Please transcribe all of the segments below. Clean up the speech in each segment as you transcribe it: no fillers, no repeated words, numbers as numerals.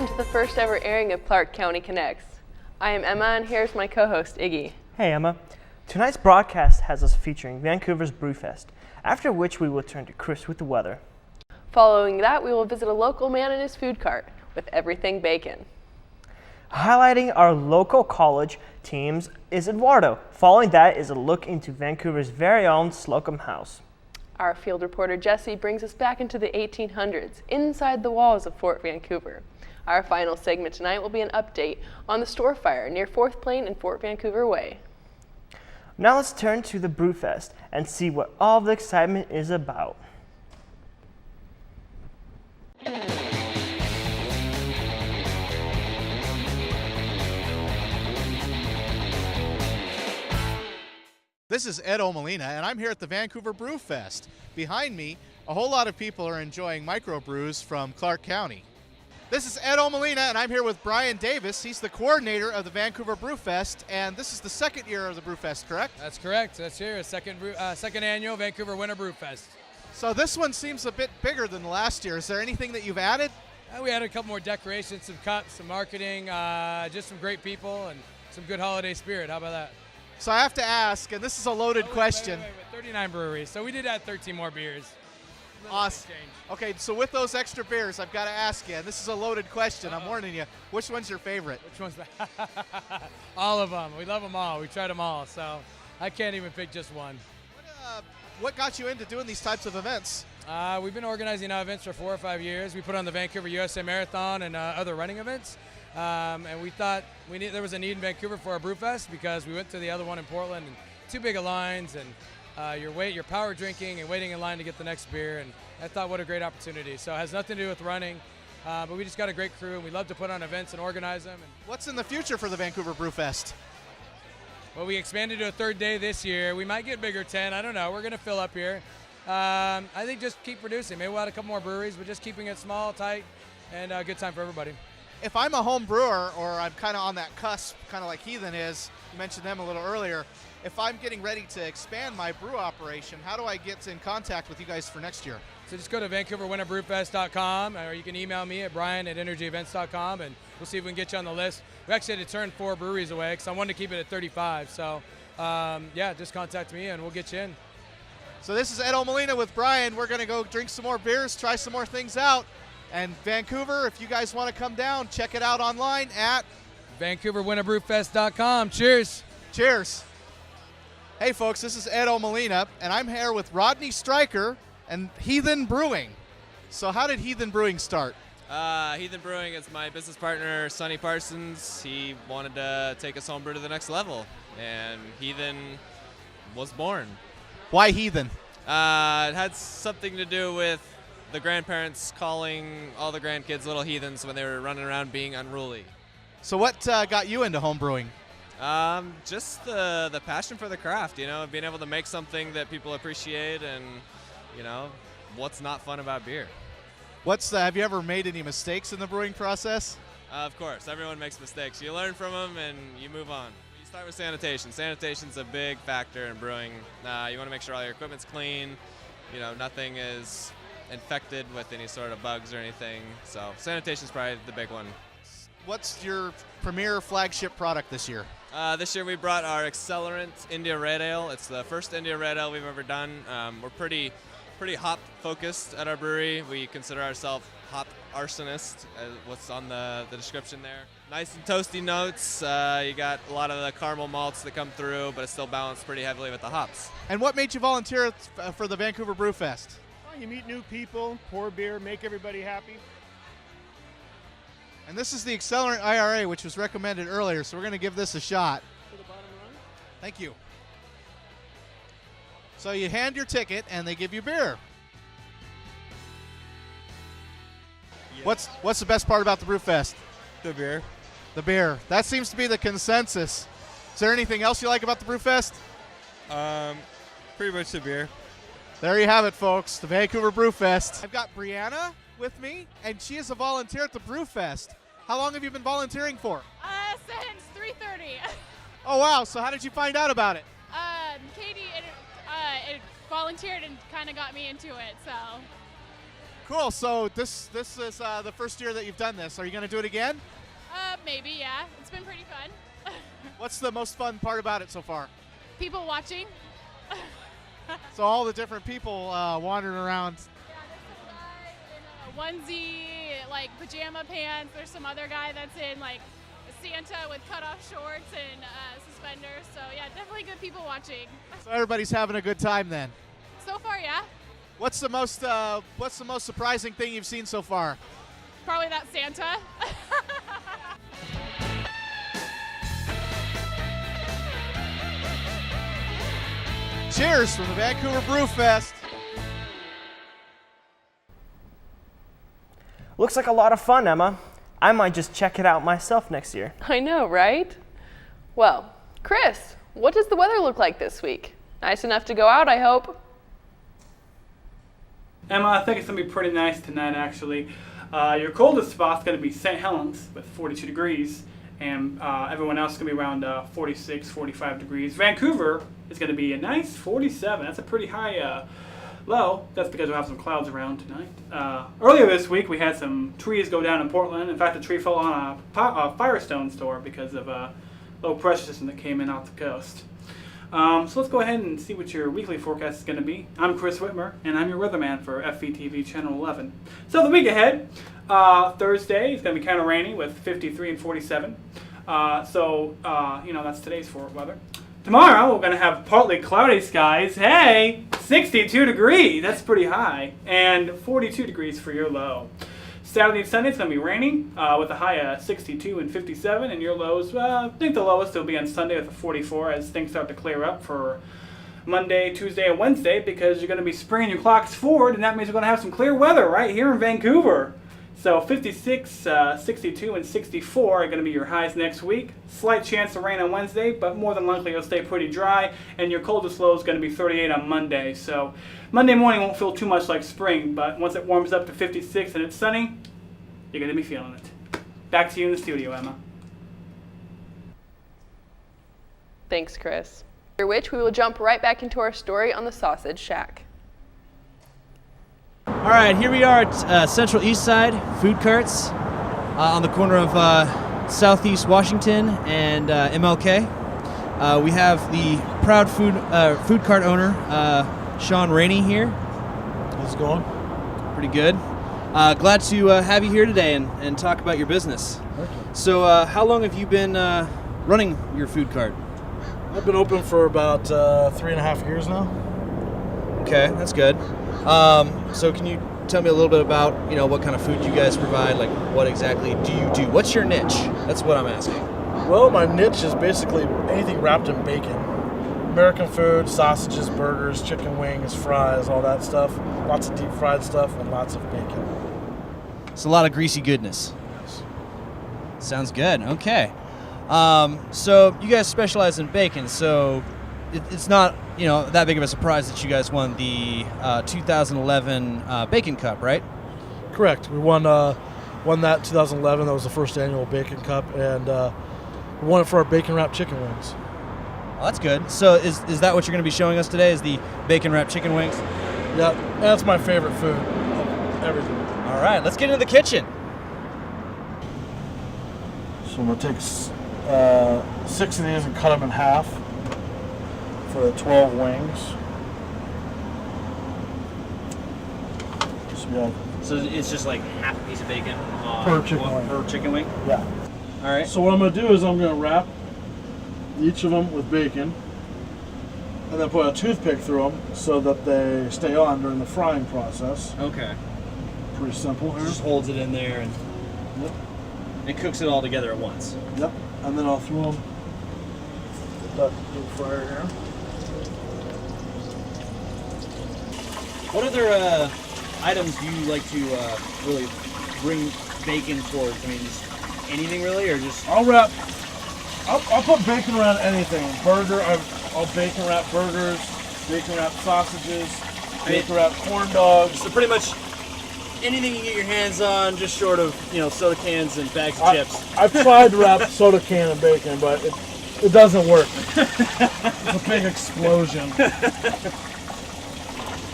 welcome to the first ever airing of Clark County Connects. I am Emma, and here's my co-host, Iggy. Hey Emma. Tonight's broadcast has us featuring Vancouver's Brewfest, after which we will turn to Chris with the weather. Following that, we will visit a local man and his food cart with everything bacon. Highlighting our local college teams is Eduardo. Following that is a look into Vancouver's very own Slocum House. Our field reporter Jesse brings us back into the 1800s, inside the walls of Fort Vancouver. Our final segment tonight will be an update on the store fire near 4th Plain and Fort Vancouver Way. Now let's turn to the Brewfest and see what all the excitement is about. This is Ed O'Molina, and I'm here at the Vancouver Brewfest. Behind me, a whole lot of people are enjoying microbrews from Clark County. This is Ed O'Molina, and I'm here with Brian Davis. He's the coordinator of the Vancouver Brewfest, and this is the second year of the Brewfest, correct? That's correct. That's here, second annual Vancouver Winter Brewfest. So this one seems a bit bigger than last year. Is there anything that you've added? We added a couple more decorations, some cups, some marketing, just some great people, and some good holiday spirit. How about that? So I have to ask, and this is a loaded question. Wait, 39 breweries, so we did add 13 more beers. Awesome. Okay, so with those extra beers, I've got to ask you, and this is a loaded question, I'm warning you, which one's your favorite? Which one's all of them. We love them all. We tried them all, so I can't even pick just one. What got you into doing these types of events? We've been organizing events for 4 or 5 years. We put on the Vancouver USA Marathon and other running events. And we thought there was a need in Vancouver for a Brewfest because we went to the other one in Portland and too big of lines, and you're power drinking and waiting in line to get the next beer. And I thought, what a great opportunity. So it has nothing to do with running, but we just got a great crew, and we love to put on events and organize them. What's in the future for the Vancouver Brewfest? Well, we expanded to a third day this year. We might get bigger, 10. I don't know. We're going to fill up here. I think just keep producing. Maybe we'll add a couple more breweries, but just keeping it small, tight, and a good time for everybody. If I'm a home brewer, or I'm kind of on that cusp, kind of like Heathen is, you mentioned them a little earlier, if I'm getting ready to expand my brew operation, how do I get in contact with you guys for next year? So just go to VancouverWinterBrewfest.com, or you can email me at brian@energyevents.com, and we'll see if we can get you on the list. We actually had to turn 4 breweries away because I wanted to keep it at 35. So, yeah, just contact me, and we'll get you in. So this is Ed O'Molina with Brian. We're going to go drink some more beers, try some more things out. And Vancouver, if you guys want to come down, check it out online at VancouverWinterBrewfest.com. Cheers. Cheers. Hey, folks, this is Ed O'Molina, and I'm here with Rodney Stryker and Heathen Brewing. So how did Heathen Brewing start? Heathen Brewing is my business partner, Sonny Parsons. He wanted to take us homebrew to the next level, and Heathen was born. Why Heathen? It had something to do with the grandparents calling all the grandkids little heathens when they were running around being unruly. So what got you into home brewing? Just the passion for the craft, being able to make something that people appreciate, and, what's not fun about beer. Have you ever made any mistakes in the brewing process? Of course, everyone makes mistakes. You learn from them and you move on. You start with sanitation. Sanitation's a big factor in brewing. You want to make sure all your equipment's clean, nothing is infected with any sort of bugs or anything. So sanitation's probably the big one. What's your premier flagship product this year? This year we brought our Accelerant India Red Ale. It's the first India Red Ale we've ever done. We're pretty hop focused at our brewery. We consider ourselves hop arsonist, what's on the description there. Nice and toasty notes. You got a lot of the caramel malts that come through, but it's still balanced pretty heavily with the hops. And what made you volunteer for the Vancouver Brewfest? You meet new people, pour beer, make everybody happy. And this is the Accelerant IRA, which was recommended earlier, so we're going to give this a shot. To the bottom run. Thank you. So you hand your ticket, and they give you beer. Yes. What's the best part about the Brewfest? The beer. The beer. That seems to be the consensus. Is there anything else you like about the Brewfest? Pretty much the beer. There you have it, folks, the Vancouver Brewfest. I've got Brianna with me, and she is a volunteer at the Brewfest. How long have you been volunteering for? Since 3:30. Oh, wow. So how did you find out about it? Katie it volunteered and kind of got me into it, so. Cool. So this is the first year that you've done this. Are you going to do it again? Maybe, yeah. It's been pretty fun. What's the most fun part about it so far? People watching. So all the different people wandering around. Yeah, there's some guy in a onesie, like pajama pants. There's some other guy that's in like a Santa with cutoff shorts and suspenders. So yeah, definitely good people watching. So everybody's having a good time then. So far, yeah. What's the most surprising thing you've seen so far? Probably that Santa. Cheers from the Vancouver Brew Fest. Looks like a lot of fun, Emma. I might just check it out myself next year. I know, right? Well, Chris, what does the weather look like this week? Nice enough to go out, I hope. Emma, I think it's going to be pretty nice tonight, actually. Your coldest spot's going to be St. Helens with 42 degrees, and everyone else is going to be around 46, 45 degrees. Vancouver is going to be a nice 47. That's a pretty high low. That's because we'll have some clouds around tonight. Earlier this week, we had some trees go down in Portland. In fact, a tree fell on a Firestone store because of a low pressure system that came in off the coast. So let's go ahead and see what your weekly forecast is going to be. I'm Chris Whitmer, and I'm your weatherman for FVTV Channel 11. So the week ahead, Thursday is going to be kind of rainy with 53 and 47. That's today's forward weather. Tomorrow, we're going to have partly cloudy skies. Hey, 62 degrees. That's pretty high. And 42 degrees for your low. Saturday and Sunday, it's going to be rainy with a high of 62 and 57, and your lows, I think the lowest will be on Sunday with a 44 as things start to clear up for Monday, Tuesday, and Wednesday because you're going to be springing your clocks forward, and that means we're going to have some clear weather right here in Vancouver. So 56, 62, and 64 are going to be your highs next week. Slight chance of rain on Wednesday, but more than likely it'll stay pretty dry, and your coldest low is going to be 38 on Monday. So Monday morning won't feel too much like spring, but once it warms up to 56 and it's sunny, you're going to be feeling it. Back to you in the studio, Emma. Thanks, Chris. After which we will jump right back into our story on the Sausage Shack. All right, here we are at Central East Side Food Carts on the corner of Southeast Washington and MLK. We have the proud food cart owner, Sean Rainey here. How's it going? Pretty good. Glad to have you here today and talk about your business. Okay. So how long have you been running your food cart? I've been open for about 3.5 years now. Okay, that's good. So can you tell me a little bit about, what kind of food you guys provide? Like, what exactly do you do? What's your niche? That's what I'm asking. Well, my niche is basically anything wrapped in bacon. American food, sausages, burgers, chicken wings, fries, all that stuff. Lots of deep fried stuff and lots of bacon. It's a lot of greasy goodness. Yes. Sounds good. Okay. So you guys specialize in bacon, so it's not, that big of a surprise that you guys won the 2011 Bacon Cup, right? Correct. We won that 2011. That was the first annual Bacon Cup, and we won it for our bacon wrapped chicken wings. Well, that's good. So is that what you're going to be showing us today, is the bacon wrapped chicken wings? Yeah, that's my favorite food of everything. All right, let's get into the kitchen. So I'm going to take 6 of these and cut them in half for the 12 wings. So it's just like half a piece of bacon per chicken wing. Per chicken wing? Yeah. All right. So what I'm going to do is I'm going to wrap each of them with bacon and then put a toothpick through them so that they stay on during the frying process. Okay. Pretty simple here. Just holds it in there and it cooks it all together at once. Yep. And then I'll throw them in that deep fryer here. What other items do you like to really bring bacon towards? I mean, just anything really, or just? I'll put bacon around anything. I'll bacon wrap burgers, bacon wrap sausages, bacon wrap corn dogs. So pretty much anything you get your hands on, just short of soda cans and bags of chips. I've tried to wrap soda can in bacon, but it doesn't work. It's a big explosion.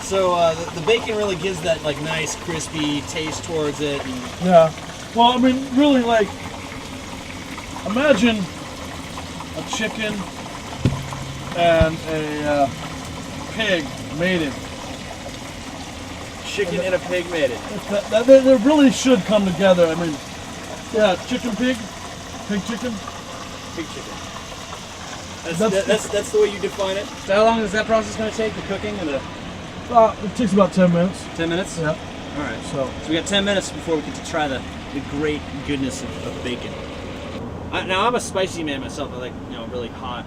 So the bacon really gives that like nice crispy taste towards it. And Yeah. Well, I mean, really, like, imagine a chicken and a pig mated. chicken and a pig mated. They really should come together. I mean, yeah, chicken, pig, pig, chicken. Pig chicken. That's the way you define it. So how long is that process going to take, the cooking and the? It takes about 10 minutes. 10 minutes? Yeah. All right. So we got 10 minutes before we get to try the great goodness of bacon. Now I'm a spicy man myself. I like really hot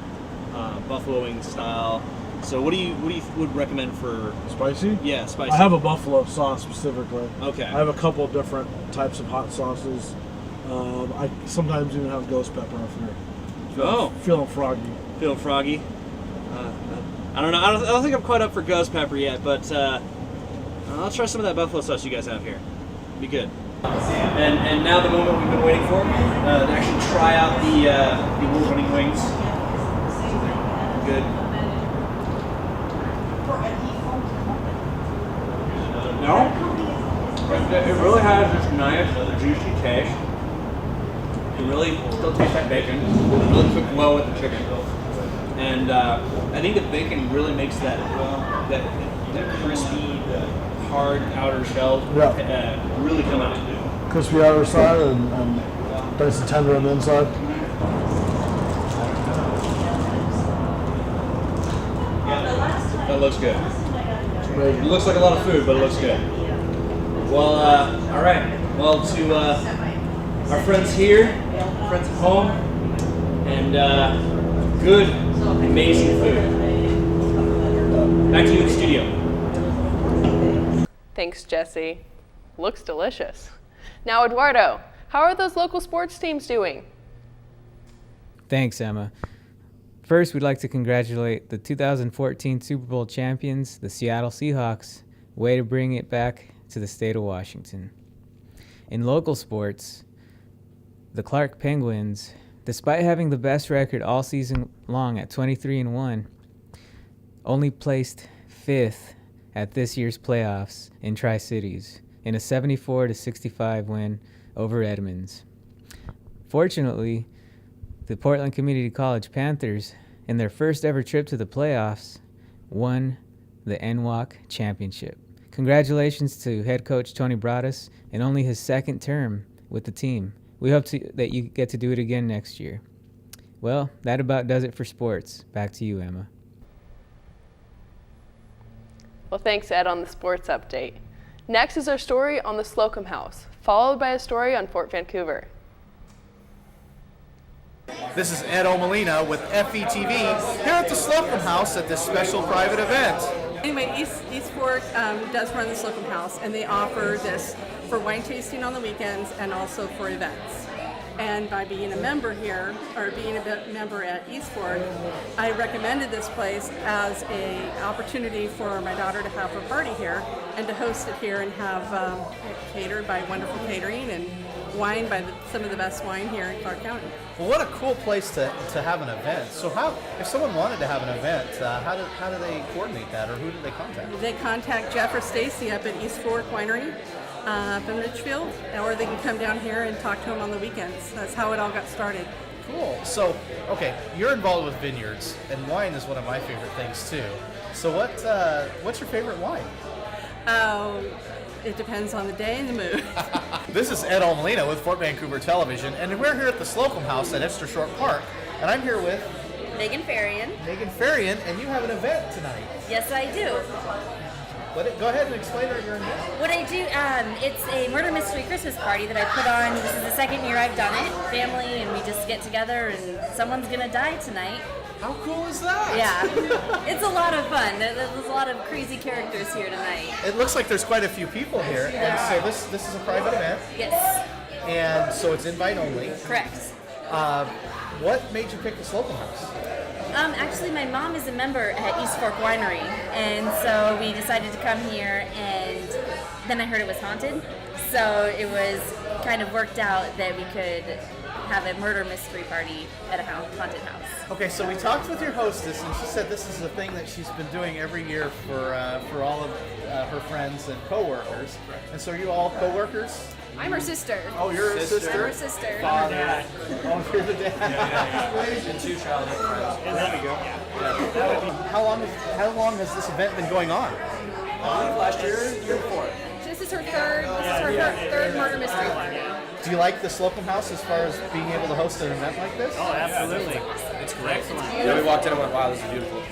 buffalo wing style. So what do you would recommend for spicy? Yeah, spicy. I have a buffalo sauce specifically. Okay. I have a couple of different types of hot sauces. I sometimes even have ghost pepper if you're feeling froggy. Feeling froggy. I don't know. I don't think I'm quite up for ghost pepper yet, but I'll try some of that buffalo sauce you guys have here. Be good. And now the moment we've been waiting for, to actually try out the award-winning wings. Good. No, it really has this nice, juicy taste. It really still tastes like bacon. It really cooked well with the chicken. And I think the bacon really makes that crispy, hard outer shell really come out. Crispy outer side and nice and tender on the inside. That looks good. It looks like a lot of food, but it looks good. Well, all right. Well, to our friends here, friends at home, and good, amazing food. Back to you in the studio. Thanks, Jesse. Looks delicious. Now, Eduardo, how are those local sports teams doing? Thanks, Emma. First, we'd like to congratulate the 2014 Super Bowl champions, the Seattle Seahawks. Way to bring it back to the state of Washington. In local sports, the Clark Penguins, despite having the best record all season long at 23-1, only placed 5th at this year's playoffs in Tri-Cities in a 74-65 win over Edmonds. Fortunately, the Portland Community College Panthers, in their first ever trip to the playoffs, won the NWAC championship. Congratulations to head coach Tony Broaddus in only his second term with the team. We hope that you get to do it again next year. Well, that about does it for sports. Back to you, Emma. Well, thanks, Ed, on the sports update. Next is our story on the Slocum House, followed by a story on Fort Vancouver. This is Ed O'Melina with FVTV here at the Slocum House at this special private event. Anyway, East Fork does run the Slocum House, and they offer this for wine tasting on the weekends and also for events. And by being a member here, or being a member at East Fork, I recommended this place as an opportunity for my daughter to have her party here and to host it here and have it catered by wonderful catering and wine by some of the best wine here in Clark County. Well, what a cool place to have an event. So if someone wanted to have an event, how do they coordinate that, or who do they contact? They contact Jeff or Stacy up at East Fork Winery up in Richfield, or they can come down here and talk to them on the weekends. That's how it all got started. Cool. So, okay, you're involved with vineyards, and wine is one of my favorite things too. So what's your favorite wine? It depends on the day and the mood. This is Ed O'Melina with Fort Vancouver Television, and we're here at the Slocum House at Esther Short Park, and I'm here with Megan Farian. Megan Farian, and you have an event tonight. Yes, I do. Go ahead and explain your event. What I do, it's a murder mystery Christmas party that I put on. This is the second year I've done it. Family, and we just get together, and someone's gonna die tonight. How cool is that? Yeah, it's a lot of fun. There's a lot of crazy characters here tonight. It looks like there's quite a few people here, and so this is a private event. Yes. And so it's invite only. Correct. What made you pick the Slocum House? Actually, my mom is a member at East Fork Winery, and so we decided to come here, and then I heard it was haunted, so it was kind of worked out that we could have a murder mystery party at a haunted house. Okay, so we talked with your hostess, and she said this is a thing that she's been doing every year for all of her friends and coworkers. And so are you all coworkers? I'm her sister. Oh, you're her sister? I'm her sister. Father. Oh, you're the dad. And 2 childhood friends. There we go. How long has this event been going on? Last year, year before. This is her third murder mystery party. Do you like the Slocum House as far as being able to host an event like this? Oh, absolutely. It's great. Yeah, we walked in and went, wow, this is beautiful.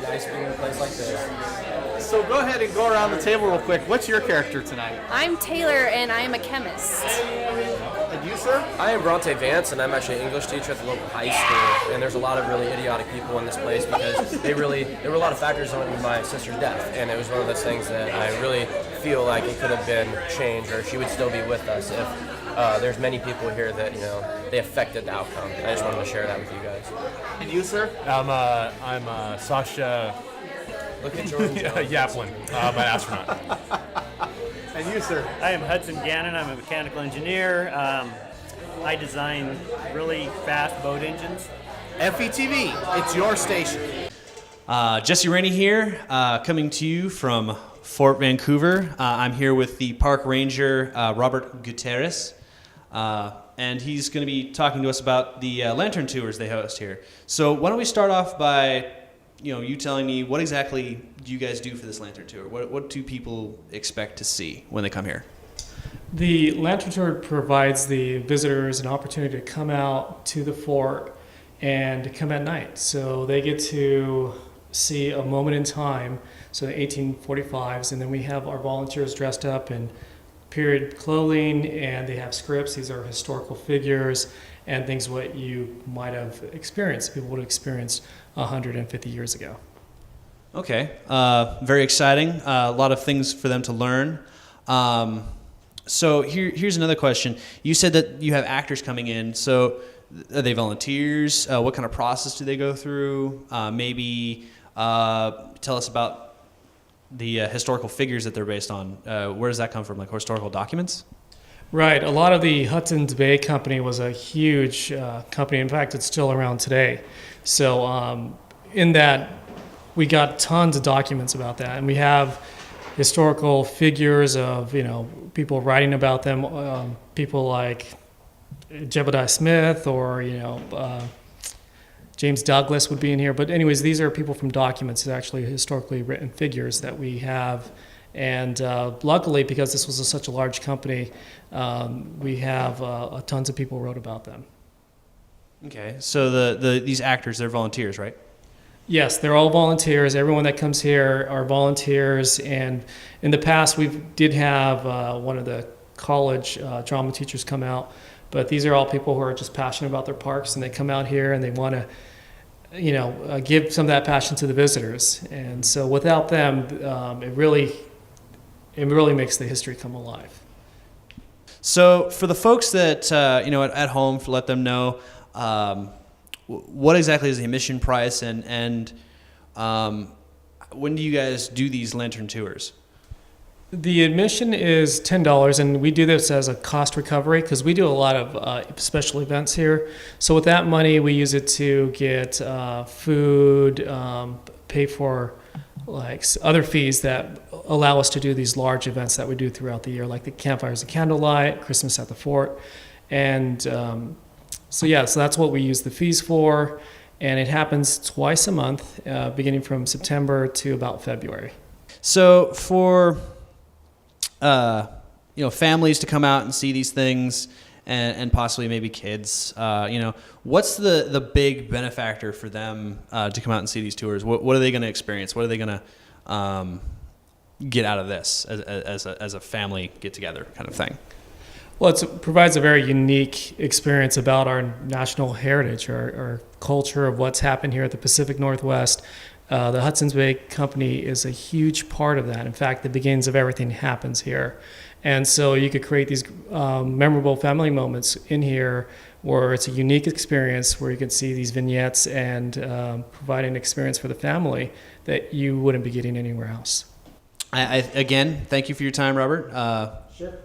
Nice being in a place like this. So go ahead and go around the table real quick. What's your character tonight? I'm Taylor, and I'm a chemist. And you, sir? I am Bronte Vance, and I'm actually an English teacher at the local high school. And there's a lot of really idiotic people in this place because there were a lot of factors on my sister's death. And it was one of those things that I really feel like it could have been changed, or she would still be with us if there's many people here that, they affected the outcome. I just wanted to share that with you guys. And you, sir? I'm Sasha Yaplin. I'm an astronaut. And you, sir? I am Hudson Gannon. I'm a mechanical engineer. I design really fast boat engines. FVTV, it's your station. Jesse Rainey here, coming to you from Fort Vancouver. I'm here with the park ranger, Robert Gutierrez, and he's going to be talking to us about the lantern tours they host here. So why don't we start off by, you telling me what exactly do you guys do for this lantern tour? What do people expect to see when they come here? The lantern tour provides the visitors an opportunity to come out to the fort and to come at night. So they get to see a moment in time, so the 1845s, and then we have our volunteers dressed up in period clothing, and they have scripts. These are historical figures and things what you might have experienced, people would have experienced 150 years ago. Okay, very exciting. A lot of things for them to learn. So here's another question. You said that you have actors coming in. So are they volunteers? What kind of process do they go through? Maybe tell us about the historical figures that they're based on. Where does that come from, like historical documents? Right. A lot of the Hudson's Bay Company was a huge company. In fact, it's still around today. So in that, we got tons of documents about that. And we have historical figures of, people writing about them, people like Jebediah Smith or, James Douglas would be in here. But anyways, these are people from documents, actually historically written figures that we have. And luckily, because this was such a large company, we have tons of people wrote about them. Okay, so these actors, they're volunteers, right? Yes, they're all volunteers. Everyone that comes here are volunteers. And in the past, we did have one of the college drama teachers come out. But these are all people who are just passionate about their parks, and they come out here and they want to, give some of that passion to the visitors. And so without them, it really makes the history come alive. So for the folks that at home, let them know what exactly is the admission price, and when do you guys do these lantern tours? The admission is $10, and we do this as a cost recovery because we do a lot of special events here. So with that money, we use it to get food, pay for other fees that allow us to do these large events that we do throughout the year, like the Campfires and Candlelight, Christmas at the Fort. And so that's what we use the fees for. And it happens twice a month, beginning from September to about February. So for families to come out and see these things, and possibly maybe kids, what's the big benefactor for them to come out and see these tours? What are they going to experience? What are they going to get out of this as a family get together kind of thing? Well, it provides a very unique experience about our national heritage, our culture of what's happened here at the Pacific Northwest. The Hudson's Bay Company is a huge part of that. In fact, the beginnings of everything happens here. And so you could create these memorable family moments in here where it's a unique experience where you can see these vignettes and provide an experience for the family that you wouldn't be getting anywhere else. Again, thank you for your time, Robert. Sure.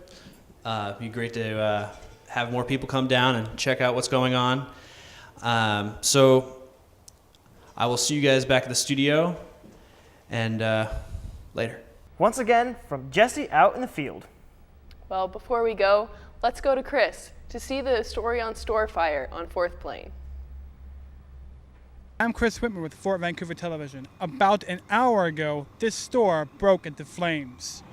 It'd be great to have more people come down and check out what's going on. So I will see you guys back at the studio and later. Once again, from Jesse out in the field. Well, before we go, let's go to Chris to see the story on store fire on 4th Plain. I'm Chris Whitmer with Fort Vancouver Television. About an hour ago, this store broke into flames.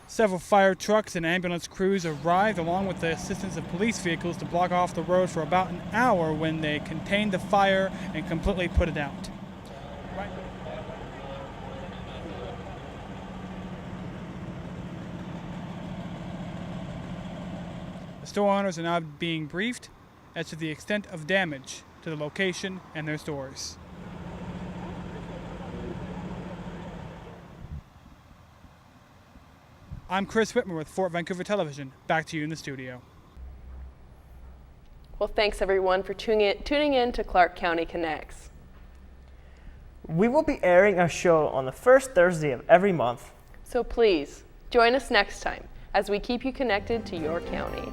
Several fire trucks and ambulance crews arrived along with the assistance of police vehicles to block off the road for about an hour when they contained the fire and completely put it out. The store owners are now being briefed as to the extent of damage to the location and their stores. I'm Chris Whitmer with Fort Vancouver Television. Back to you in the studio. Well, thanks everyone for tuning in to Clark County Connects. We will be airing our show on the first Thursday of every month. So please, join us next time as we keep you connected to your county.